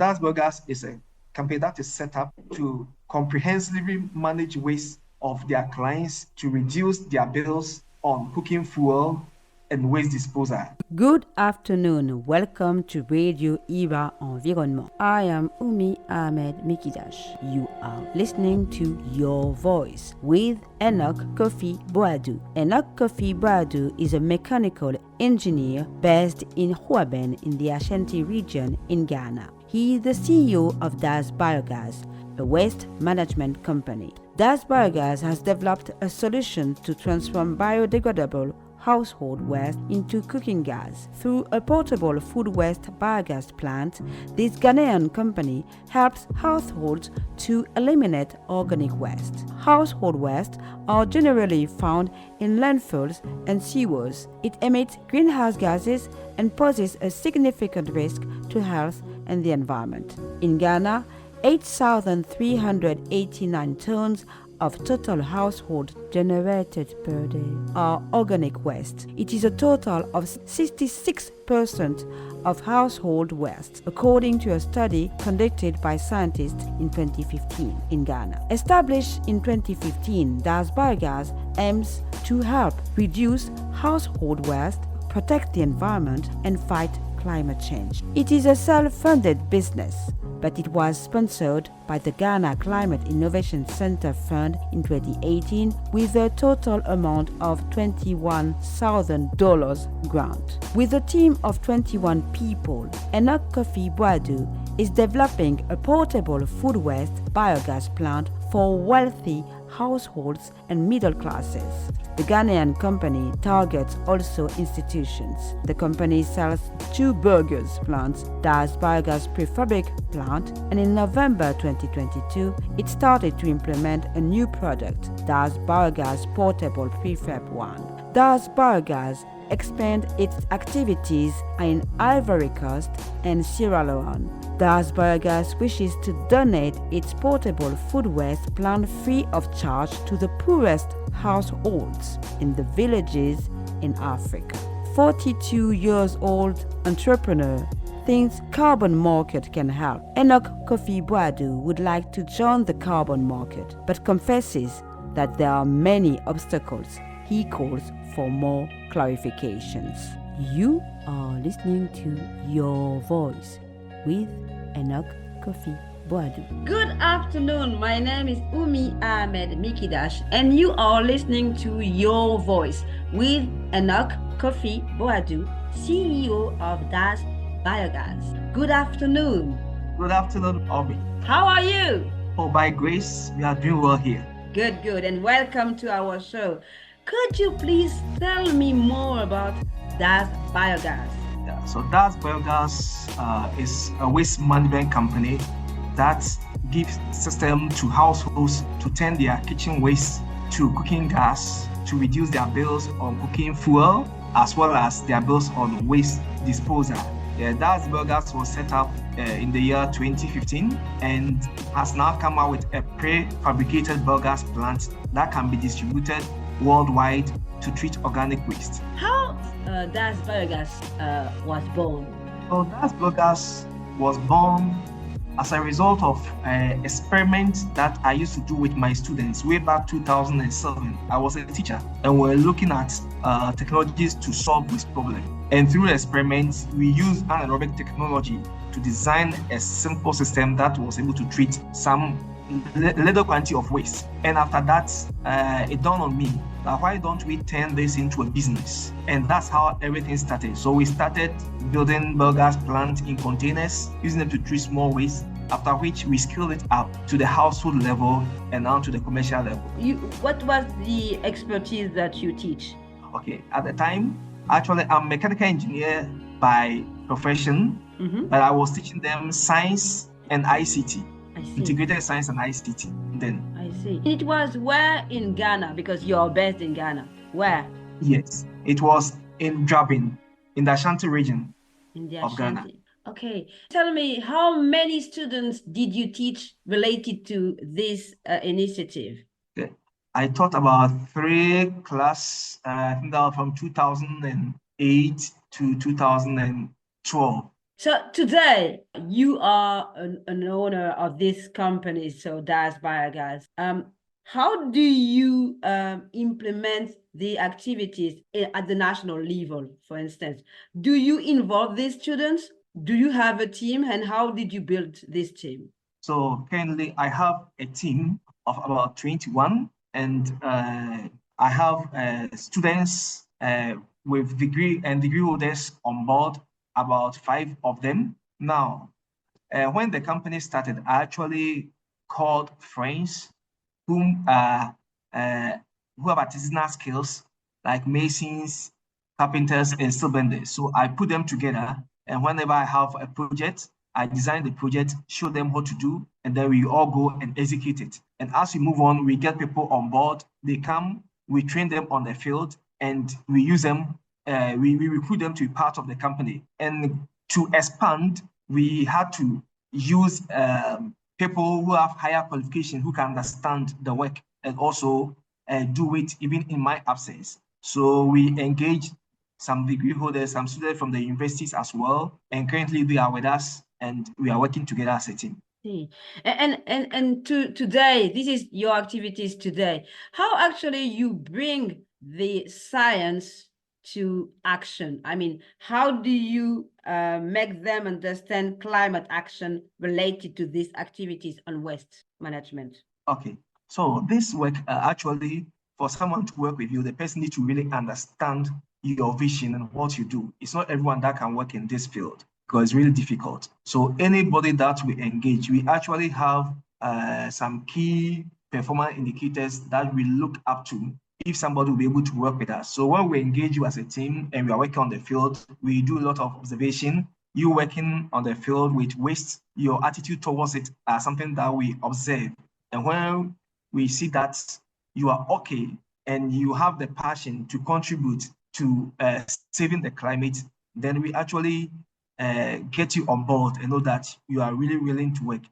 DAS BIOGAS is a company that is set up to comprehensively manage waste of their clients to reduce their bills on cooking fuel and waste disposal. Good afternoon. Welcome to Radio Era Environnement. I am Umi Ahmed Mikidash. You are listening to Your Voice with Enoch Koffi Boadu. Enoch Koffi Boadu is a mechanical engineer based in Juaben in the Ashanti region in Ghana. He is the CEO of DAS BIOGAS, a waste management company. DAS BIOGAS has developed a solution to transform biodegradable household waste into cooking gas. Through a portable food waste biogas plant, this Ghanaian company helps households to eliminate organic waste. Household waste are generally found in landfills and sewers. It emits greenhouse gases and poses a significant risk to health and the environment. In Ghana, 8,389 tons of total household generated per day are organic waste. It is a total of 66% of household waste, according to a study conducted by scientists in 2015 in Ghana. Established in 2015, DAS BIOGAS aims to help reduce household waste, protect the environment, and fight climate change. It is a self-funded business, but it was sponsored by the Ghana Climate Innovation Center Fund in 2018 with a total amount of $21,000 grant. With a team of 21 people, Enoch Koffi Boadu is developing a portable food waste biogas plant for wealthy households and middle classes. The Ghanaian company targets also institutions. The company sells 2 biogas plants, DAS Biogas Prefabric plant, and in November 2022, it started to implement a new product, DAS Biogas Portable Prefab 1. DAS Biogas expand its activities in Ivory Coast and Sierra Leone. DAS BIOGAS wishes to donate its portable food waste plant free of charge to the poorest households in the villages in Africa. 42 years old entrepreneur thinks carbon market can help. Enoch Koffi Boadu would like to join the carbon market, but confesses that there are many obstacles. He calls for more clarifications. You are listening to Your Voice with Enoch Koffi Boadu. Good afternoon. My name is Umi Ahmed Mikidash, and you are listening to Your Voice with Enoch Koffi Boadu, CEO of DAS BIOGAS. Good afternoon. Good afternoon, Obi. How are you? Oh, by grace, we are doing well here. Good, and welcome to our show. Could you please tell me more about DAS BIOGAS? Yeah, so DAS BIOGAS is a waste management company that gives system to households to turn their kitchen waste to cooking gas to reduce their bills on cooking fuel as well as their bills on waste disposal. DAS BIOGAS was set up in the year 2015 and has now come out with a prefabricated biogas plant that can be distributed worldwide to treat organic waste. How DAS BIOGAS was born? Well, DAS BIOGAS was born as a result of an experiment that I used to do with my students way back 2007. I was a teacher and we were looking at technologies to solve this problem. And through the experiments, we used anaerobic technology to design a simple system that was able to treat some little quantity of waste. And after that, it dawned on me that why don't we turn this into a business? And that's how everything started. So we started building biogas plants in containers, using them to treat small waste, after which we scaled it up to the household level and on to the commercial level. What was the expertise that you teach? Okay, at the time, actually, I'm a mechanical engineer by profession, but I was teaching them science and ICT. Integrated science and ICT then. I see. It was where in Ghana, because you're based in Ghana? Where? Yes, it was in Juaben, in the Ashanti region of Ghana. Okay, tell me, how many students did you teach related to this initiative? Okay. I taught about 3 classes, I think that was from 2008 to 2012. So today you are an owner of this company, so DAS Biogas. How do you implement the activities at the national level, for instance? Do you involve these students? Do you have a team, and how did you build this team? So currently I have a team of about 21, and I have students with degree holders on board, about 5 of them. Now, when the company started, I actually called friends whom who have artisanal skills like masons, carpenters, and steel benders. So I put them together, and whenever I have a project, I design the project, show them what to do, and then we all go and execute it. And as we move on, we get people on board. They come, we train them on the field, and we use them. We recruit them to be part of the company. And to expand, we had to use people who have higher qualification, who can understand the work and also do it even in my absence. So we engage some degree holders, some students from the universities as well, and currently they are with us, and we are working together as a team. And today, this is your activities today. How actually you bring the science to action? I mean, how do you make them understand climate action related to these activities on waste management? Okay, so this work actually, for someone to work with you, the person needs to really understand your vision and what you do. It's not everyone that can work in this field because it's really difficult. So anybody that we engage, we actually have some key performance indicators that we look up to if somebody will be able to work with us. So when we engage you as a team and we are working on the field, we do a lot of observation. You working on the field with waste, your attitude towards it are something that we observe. And when we see that you are okay and you have the passion to contribute to saving the climate, then we actually get you on board and know that you are really willing to work.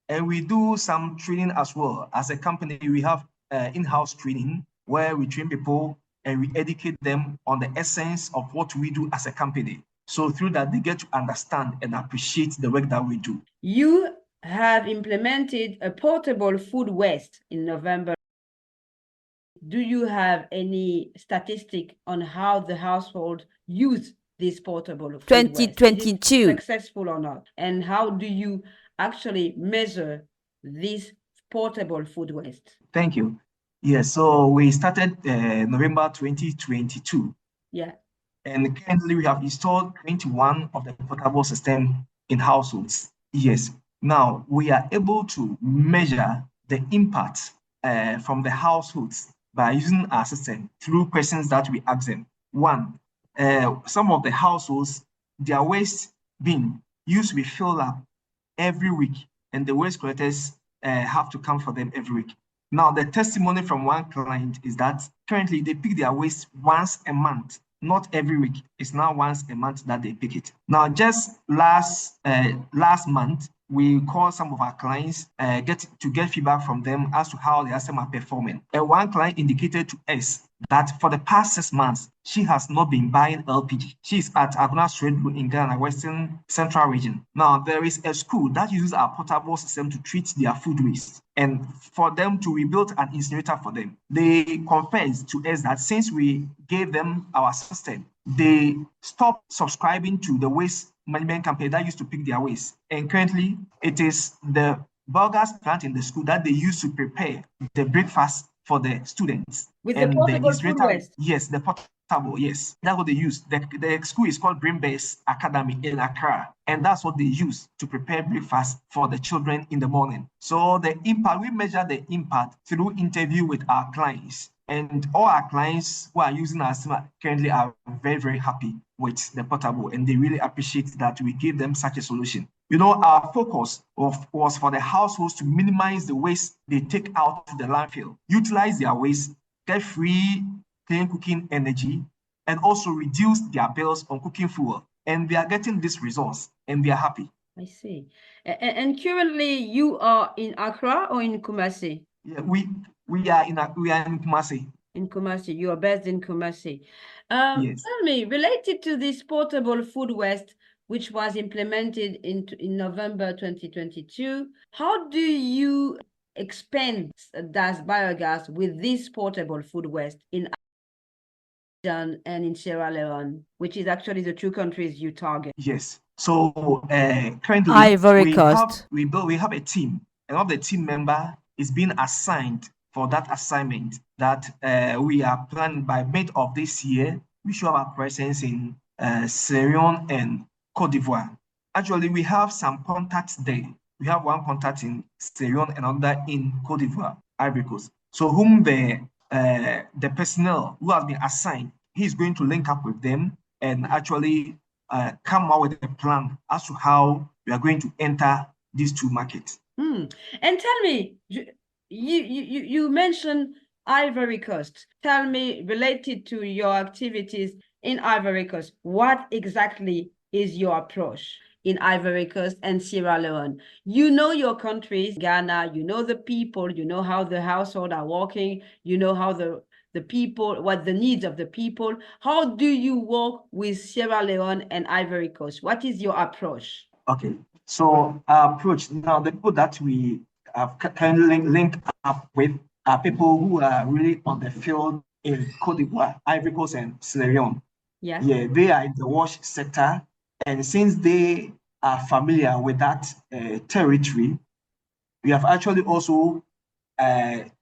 And we do some training as well. As a company, we have in-house training where we train people and we educate them on the essence of what we do as a company. So through that, they get to understand and appreciate the work that we do. You have implemented a portable food waste in November. Do you have any statistic on how the household use this portable food 2022 waste? Successful or not? And how do you actually measure this portable food waste? Thank you. Yes, so we started November 2022. Yeah. And currently we have installed 21 of the portable system in households. Yes. Now we are able to measure the impact from the households by using our system through questions that we ask them. One, some of the households, their waste bin used to be filled up every week, and the waste collectors have to come for them every week. Now, the testimony from one client is that currently they pick their waste once a month, not every week. It's now once a month that they pick it. Now, just last month, we called some of our clients get feedback from them as to how their system are performing. And one client indicated to us that for the past 6 months, she has not been buying LPG. She's at Aguna Strait in Ghana, Western Central region. Now, there is a school that uses our portable system to treat their food waste. And for them to rebuild an incinerator for them, they confessed to us that since we gave them our system, they stopped subscribing to the waste management company that used to pick their waste. And currently, it is the biogaz plant in the school that they use to prepare the breakfast for the students. With and the portable food waste? Yes, the portable, yes. That's what they use. The school is called Brainbase Academy in Accra. And that's what they use to prepare breakfast for the children in the morning. So the impact, we measure the impact through interview with our clients. And all our clients who are using our system currently are very, very happy with the portable, and they really appreciate that we give them such a solution. You know, our focus was for the households to minimize the waste they take out to the landfill, utilize their waste, get free clean cooking energy, and also reduce their bills on cooking fuel. And they are getting this resource, and they are happy. I see. And currently, you are in Accra or in Kumasi? Yeah, we are in Kumasi. In Kumasi, you are based in Kumasi. Yes. Tell me, related to this portable food waste, which was implemented in November 2022. How do you expand DAS biogas with this portable food waste in Abidjan and in Sierra Leone, which is actually the two countries you target? Yes. So currently Ivory we Coast. have a team, and one of the team member is being assigned for that assignment that we are planning by mid of this year. We should have our presence in Sierra Leone and Cote d'Ivoire. Actually, we have some contacts there. We have one contact in Sierra Leone and another in Cote d'Ivoire, Ivory Coast. So whom the personnel who has been assigned, he's going to link up with them and actually come out with a plan as to how we are going to enter these two markets. And tell me, you mentioned Ivory Coast. Tell me, related to your activities in Ivory Coast, what exactly is your approach in Ivory Coast and Sierra Leone? You know your countries, Ghana, you know the people, you know how the households are working, you know how the people, what the needs of the people. How do you work with Sierra Leone and Ivory Coast? What is your approach? Okay, so our approach now, the people that we have kindly link up with are people who are really on the field in Cote d'Ivoire, Ivory Coast, and Sierra Leone. Yeah, they are in the wash sector, and since they are familiar with that territory, we have actually also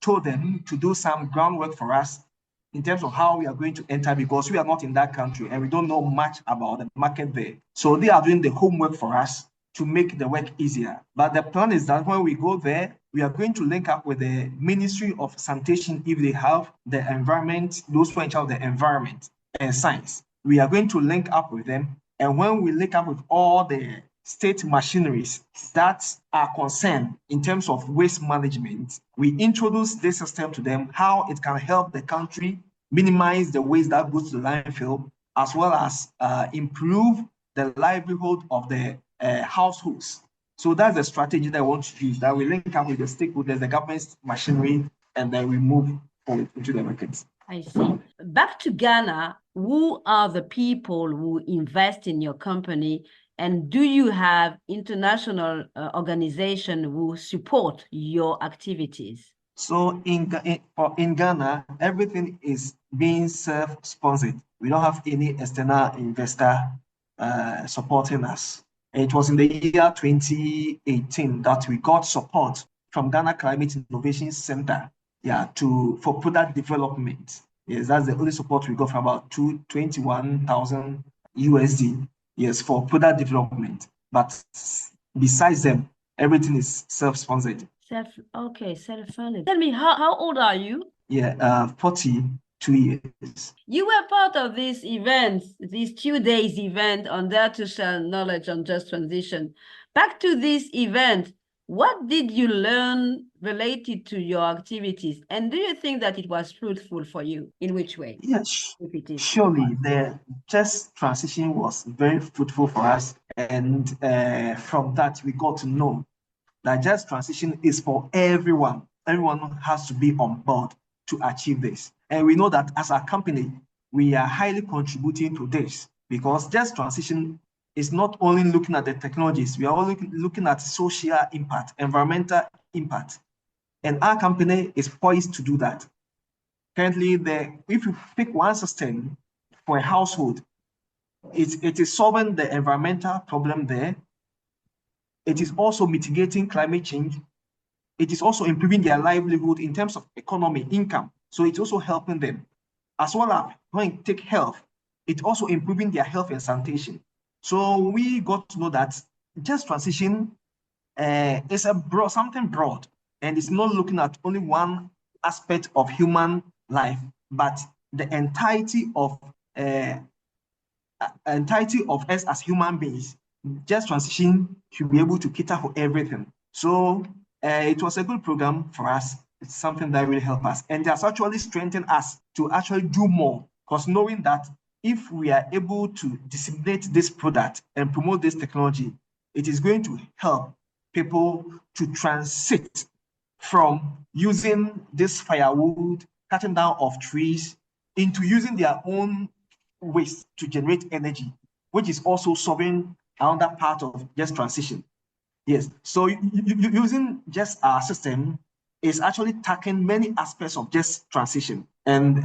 told them to do some groundwork for us in terms of how we are going to enter, because we are not in that country and we don't know much about the market there. So they are doing the homework for us to make the work easier. But the plan is that when we go there, we are going to link up with the Ministry of Sanitation if they have the environment, those who are in charge of the environment and science. We are going to link up with them. And when we link up with all the state machineries that are concerned in terms of waste management, we introduce this system to them, how it can help the country minimize the waste that goes to the landfill, as well as improve the livelihood of the households. So that's the strategy that I want to use, that we link up with the stakeholders, the government's machinery, and then we move forward into the markets. I see. Back to Ghana, who are the people who invest in your company? And do you have international organizations who support your activities? So in Ghana, everything is being self-sponsored. We don't have any external investor supporting us. It was in the year 2018 that we got support from Ghana Climate Innovation Center, for product development. Yes, that's the only support we got, from about 21,000 USD. Yes, for product development. But besides them, everything is self-sponsored. Self-funded. Tell me, how old are you? 42 years. You were part of this event, this 2 days event on Dare to Share Knowledge on Just Transition. Back to this event, what did you learn related to your activities? And do you think that it was fruitful for you? In which way? Yes, surely the Just Transition was very fruitful for us. And from that, we got to know that Just Transition is for everyone. Everyone has to be on board to achieve this. And we know that as a company, we are highly contributing to this, because Just Transition is not only looking at the technologies, we are also looking at social impact, environmental impact. And our company is poised to do that. Currently, if you pick one system for a household, it is solving the environmental problem there. It is also mitigating climate change. It is also improving their livelihood in terms of economy, income. So it's also helping them. As well as when you take health, it's also improving their health and sanitation. So we got to know that Just Transition is something broad, and it's not looking at only one aspect of human life, but the entirety of us as human beings. Just Transition should be able to cater for everything. So it was a good program for us. It's something that really helped us, and it has actually strengthened us to actually do more, because knowing that if we are able to disseminate this product and promote this technology, it is going to help people to transit from using this firewood, cutting down of trees, into using their own waste to generate energy, which is also solving another part of just transition. Yes, so using just our system is actually tackling many aspects of just transition, and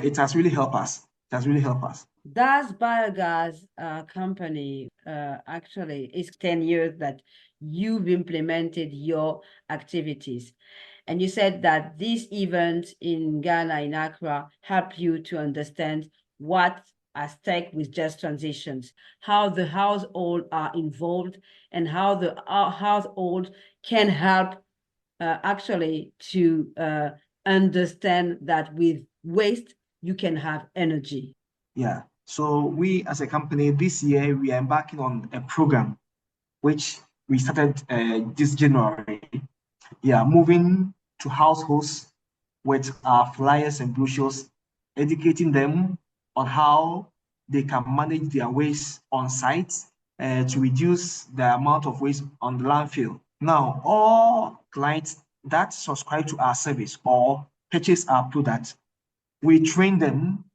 it has really helped us. It has really helped us. DAS Biogas company actually is 10 years that you've implemented your activities. And you said that these events in Ghana, in Accra, help you to understand what at stake with just transitions, how the household are involved, and how the household can help actually to understand that with waste, you can have energy. Yeah. So we as a company this year, we are embarking on a program which we started this January. Yeah, moving to households with our flyers and brochures, educating them on how they can manage their waste on site to reduce the amount of waste on the landfill. Now, all clients that subscribe to our service or purchase our product, we train them.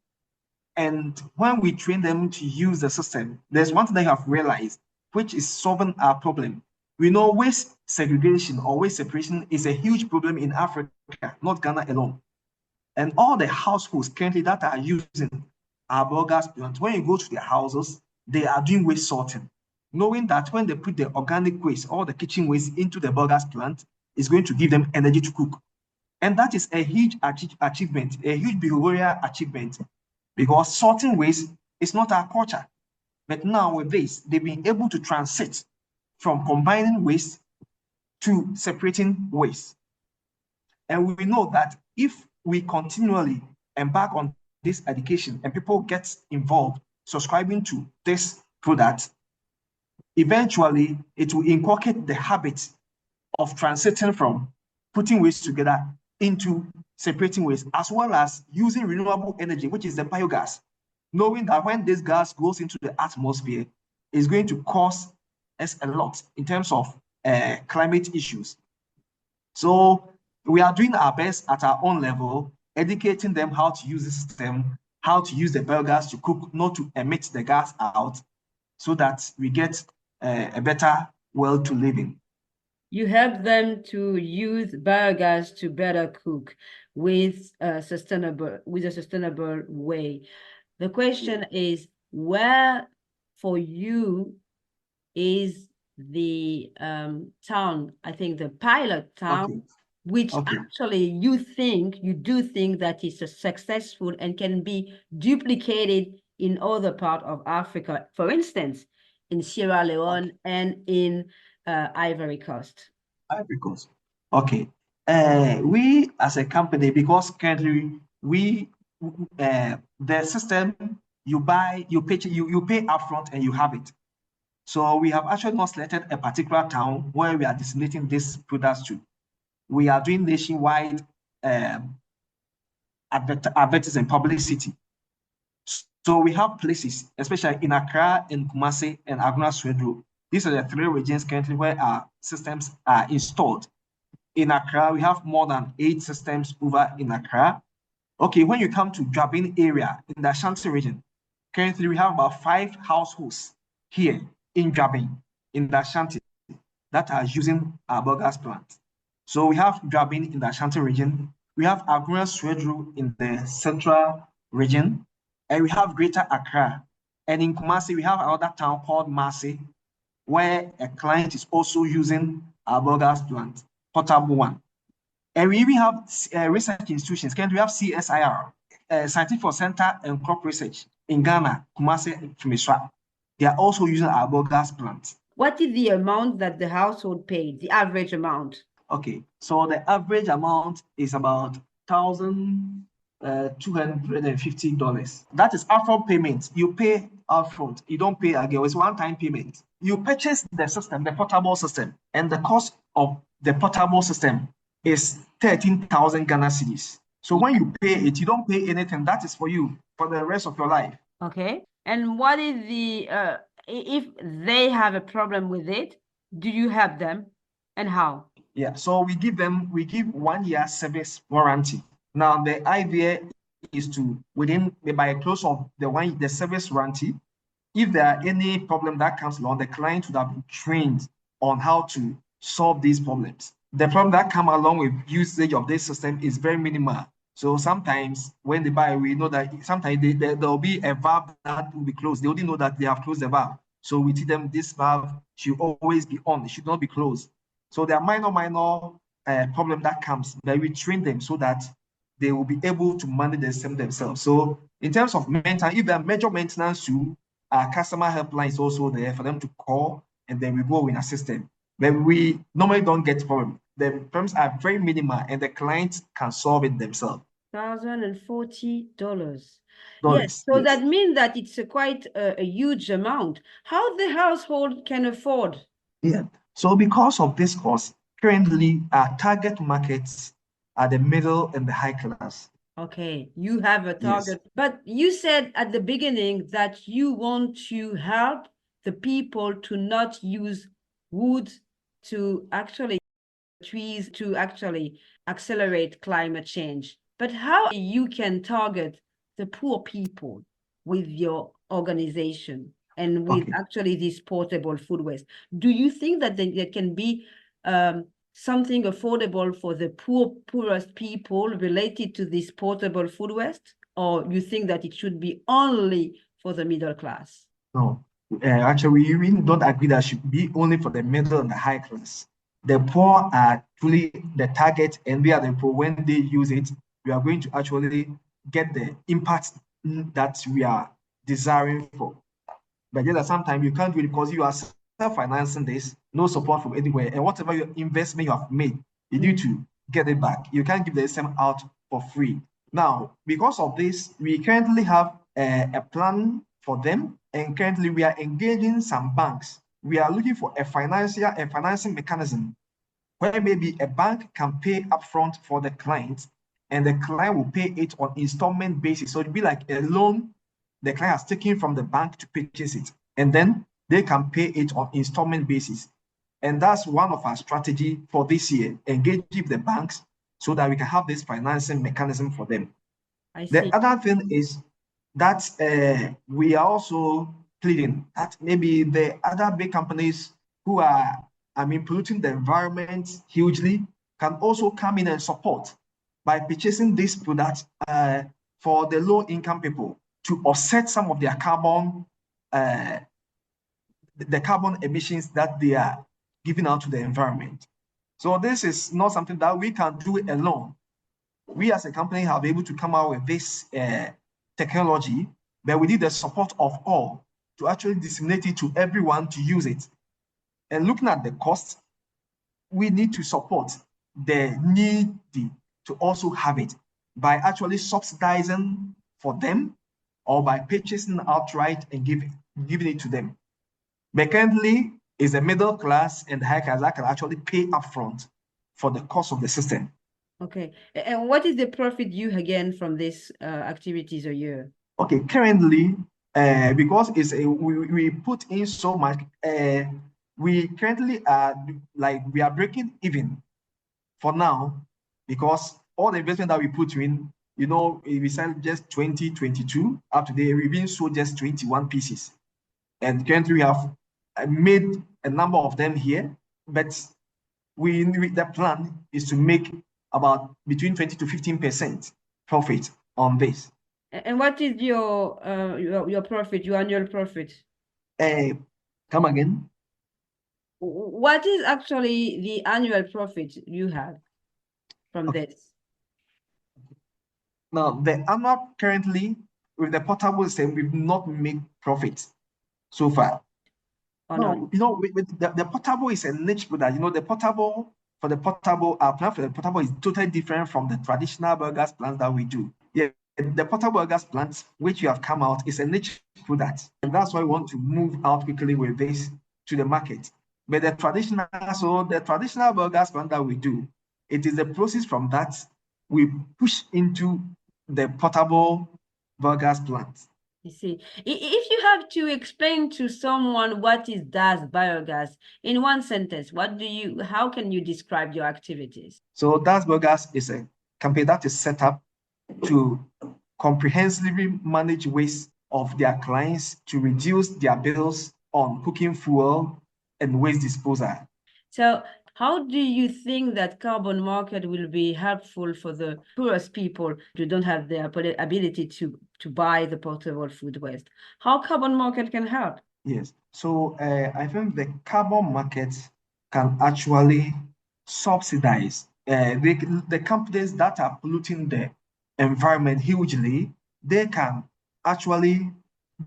And when we train them to use the system, there's one thing they have realized, which is solving our problem. We know waste segregation or waste separation is a huge problem in Africa, not Ghana alone. And all the households currently that are using our biogas plant, when you go to their houses, they are doing waste sorting, knowing that when they put the organic waste or the kitchen waste into the biogas plant, it's going to give them energy to cook. And that is a huge achievement, a huge behavioral achievement, because sorting waste is not our culture. But now with this, they've been able to transit from combining waste to separating waste. And we know that if we continually embark on this education and people get involved, subscribing to this product, eventually it will inculcate the habit of transiting from putting waste together into separating waste, as well as using renewable energy, which is the biogas, knowing that when this gas goes into the atmosphere, it's going to cause us a lot in terms of climate issues. So we are doing our best at our own level, educating them how to use the system, how to use the biogas to cook, not to emit the gas out, so that we get a better world to live in. You help them to use biogas to better cook with a sustainable way. The question is, where for you is the town, I think the pilot town, which actually you do think that is successful and can be duplicated in other parts of Africa, for instance, in Sierra Leone and in Ivory Coast. Ivory Coast. Okay. We as a company, because currently we the system you buy, you pay upfront and you have it. So we have actually not selected a particular town where we are disseminating these products to. We are doing nationwide advertising publicity. So we have places, especially in Accra, in Kumasi, and Aguna Swedru. These are the 3 regions currently where our systems are installed. In Accra, we have more than 8 systems over in Accra. Okay, when you come to Juaben area in the Ashanti region, currently we have about 5 households here in Juaben, in the Ashanti, that are using our biogas plant. So we have Juaben in the Ashanti region, we have Aguna Swedru in the central region, and we have Greater Accra. And in Kumasi, we have another town called Masi, where a client is also using our biogas plant, portable one. And we even have research institutions. We have CSIR, Scientific Center and Crop Research in Ghana, Kumasi, and Fimiswa. They are also using our biogas plant. What is the amount that the household paid, the average amount? Okay, so the average amount is about $1,250. That is upfront payment. You pay upfront. You don't pay again. It's one-time payment. You purchase the system, the portable system, and the cost of the portable system is 13,000 Ghana cedis. So when you pay it, you don't pay anything. That is for you for the rest of your life. Okay. And what is the if they have a problem with it, do you help them, and how? Yeah, so we give 1 year service warranty. Now the idea is to, by close of the service warranty, if there are any problem that comes along, the client would have been trained on how to solve these problems. The problem that come along with usage of this system is very minimal. So sometimes when they buy, we know that sometimes there will be a valve that will be closed. They only know that they have closed the valve. So we tell them this valve should always be on. It should not be closed. So there are minor problem that comes, but we train them so that they will be able to manage the system themselves. So in terms of maintenance, if there are major maintenance to our customer helpline is also there for them to call, and then we go in a system. But we normally don't get problems. The problems are very minimal, and the clients can solve it themselves. $1,040. Yes, so yes. that means that it's quite a huge amount. How the household can afford? Yeah. So because of this cost, currently our target markets are the middle and the high class. Okay, you have a target, yes. But you said at the beginning that you want to help the people to not use wood to actually trees to actually accelerate climate change. But how you can target the poor people with your organization and with actually this portable food waste? Do you think that there can be something affordable for the poorest people related to this portable food waste? Or you think that it should be only for the middle class? No, actually, we really don't agree that it should be only for the middle and the high class. The poor are truly the target, and we are the poor. When they use it, we are going to actually get the impact that we are desiring for. But yet at some time you can't do it because you are self-financing this, no support from anywhere, and whatever your investment you have made, you need to get it back. You can't give the system out for free. Now, because of this, we currently have a plan for them, and currently we are engaging some banks. We are looking for a financing mechanism where maybe a bank can pay upfront for the client, and the client will pay it on installment basis. So it'd be like a loan the client has taken from the bank to purchase it, and then they can pay it on installment basis. And that's one of our strategy for this year, engage with the banks so that we can have this financing mechanism for them. The other thing is that we are also pleading that maybe the other big companies who are, polluting the environment hugely can also come in and support by purchasing this product for the low-income people to offset some of their carbon, the carbon emissions that they are giving out to the environment. So this is not something that we can do alone. We as a company have been able to come out with this technology, but we need the support of all to actually disseminate it to everyone to use it. And looking at the cost, we need to support the needy to also have it by actually subsidizing for them or by purchasing outright and giving it to them. But currently, is the middle class and the high class that can actually pay upfront for the cost of the system. Okay, and what is the profit you again from these activities a year? Okay, currently, because it's we put in so much, we currently are we are breaking even for now, because all the investment that we put in, we sell just 2022 up to date, we've been sold just 21 pieces, and currently we have made a number of them here, but the plan is to make about between 20 to 15% profit on this. And what is your profit, your annual profit? Come again? What is actually the annual profit you have from this? Now, the annual currently with the portable system, we've not made profit so far. No, with the portable is a niche product. The portable, our plan for the portable is totally different from the traditional biogas plants that we do. Yeah, the portable biogas plants, which you have come out, is a niche product. And that's why we want to move out quickly with this to the market. But the traditional biogas plant that we do, it is the process from that we push into the portable biogas plants. You see, if you have to explain to someone what is DAS Biogas in one sentence, how can you describe your activities? So DAS Biogas is a company that is set up to comprehensively manage waste of their clients to reduce their bills on cooking fuel and waste disposal. So how do you think that carbon market will be helpful for the poorest people who don't have the ability to buy the portable food waste? How carbon market can help? Yes, so I think the carbon market can actually subsidize the companies that are polluting the environment hugely. They can actually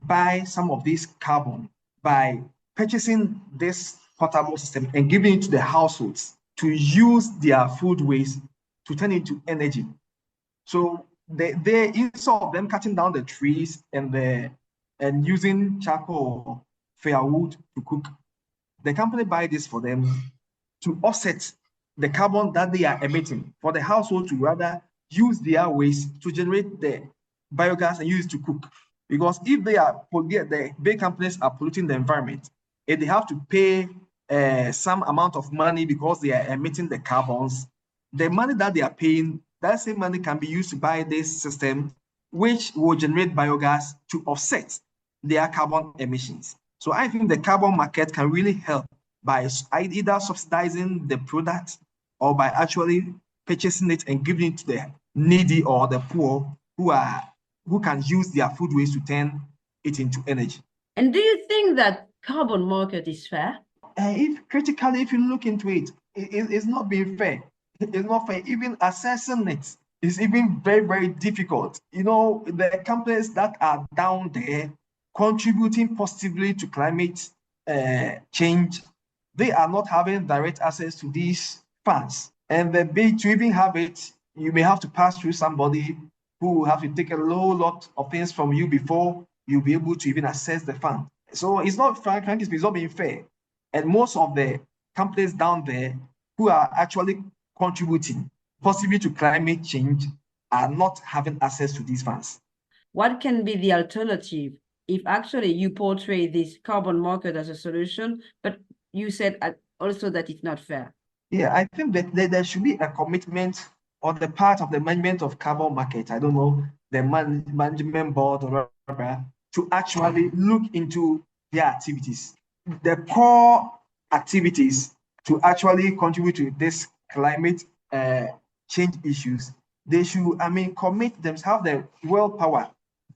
buy some of this carbon by purchasing this portable system and giving it to the households to use their food waste to turn into energy. So they instead of them cutting down the trees and using charcoal or firewood to cook, the company buy this for them to offset the carbon that they are emitting, for the household to rather use their waste to generate the biogas and use it to cook. Because if the big companies are polluting the environment, if they have to pay some amount of money because they are emitting the carbons, the money that they are paying, that same money can be used to buy this system, which will generate biogas to offset their carbon emissions. So I think the carbon market can really help by either subsidizing the product or by actually purchasing it and giving it to the needy or the poor who can use their food waste to turn it into energy. And do you think that carbon market is fair? If you look into it, it's not being fair. It's not fair. Even assessing it is even very, very difficult. You know, the companies that are down there contributing positively to climate change, they are not having direct access to these funds. And to even have it, you may have to pass through somebody who will have to take a whole lot of things from you before you'll be able to even access the fund. So it's not, frankly, it's not being fair. And most of the companies down there who are actually contributing possibly to climate change are not having access to these funds. What can be the alternative if actually you portray this carbon market as a solution, but you said also that it's not fair? Yeah, I think that there should be a commitment on the part of the management of carbon market, I don't know, the management board or whatever, to actually look into their activities. The core activities to actually contribute to this climate change issues, they should, commit themselves, have the willpower,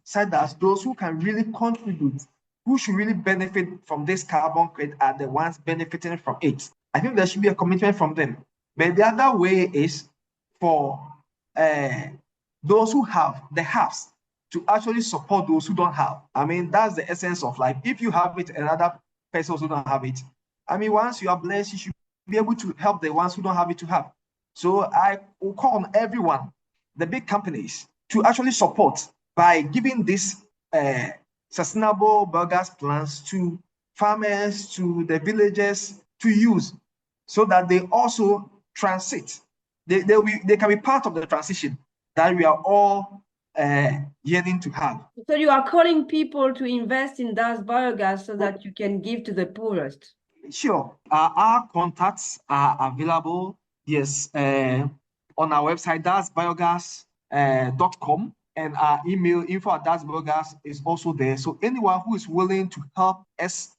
such that those who can really contribute, who should really benefit from this carbon credit are the ones benefiting from it. I think there should be a commitment from them. But the other way is for those who have the haves to actually support those who don't have. That's the essence of life. If you have it and other persons who don't have it, once you are blessed, you should be able to help the ones who don't have it to have. So I will call on everyone, the big companies, to actually support by giving this sustainable biogas plants to farmers, to the villagers to use, so that they also transit. They can be part of the transition that we are all yearning to have. So you are calling people to invest in DAS biogas so that you can give to the poorest? Sure. Our contacts are available, yes, on our website, dasbiogas.com, and our email, info@dasbiogas, is also there. So anyone who is willing to help us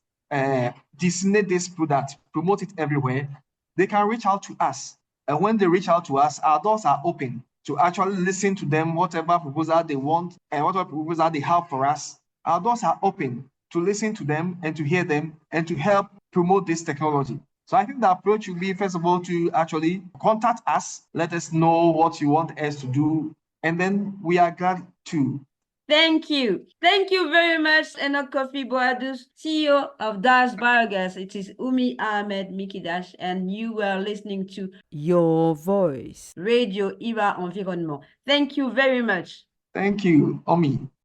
disseminate this product, promote it everywhere, they can reach out to us. And when they reach out to us, our doors are open to actually listen to them, whatever proposal they want and whatever proposal they have for us. Our doors are open to listen to them and to hear them and to help promote this technology. So I think the approach will be, first of all, to actually contact us, let us know what you want us to do, and then we are glad to. Thank you. Thank you very much, Enoch Koffi Boadu, CEO of DAS Biogas. It is Umi Ahmed Mikidash, and you were listening to Your Voice, Radio Era Environnement. Thank you very much. Thank you, Omi.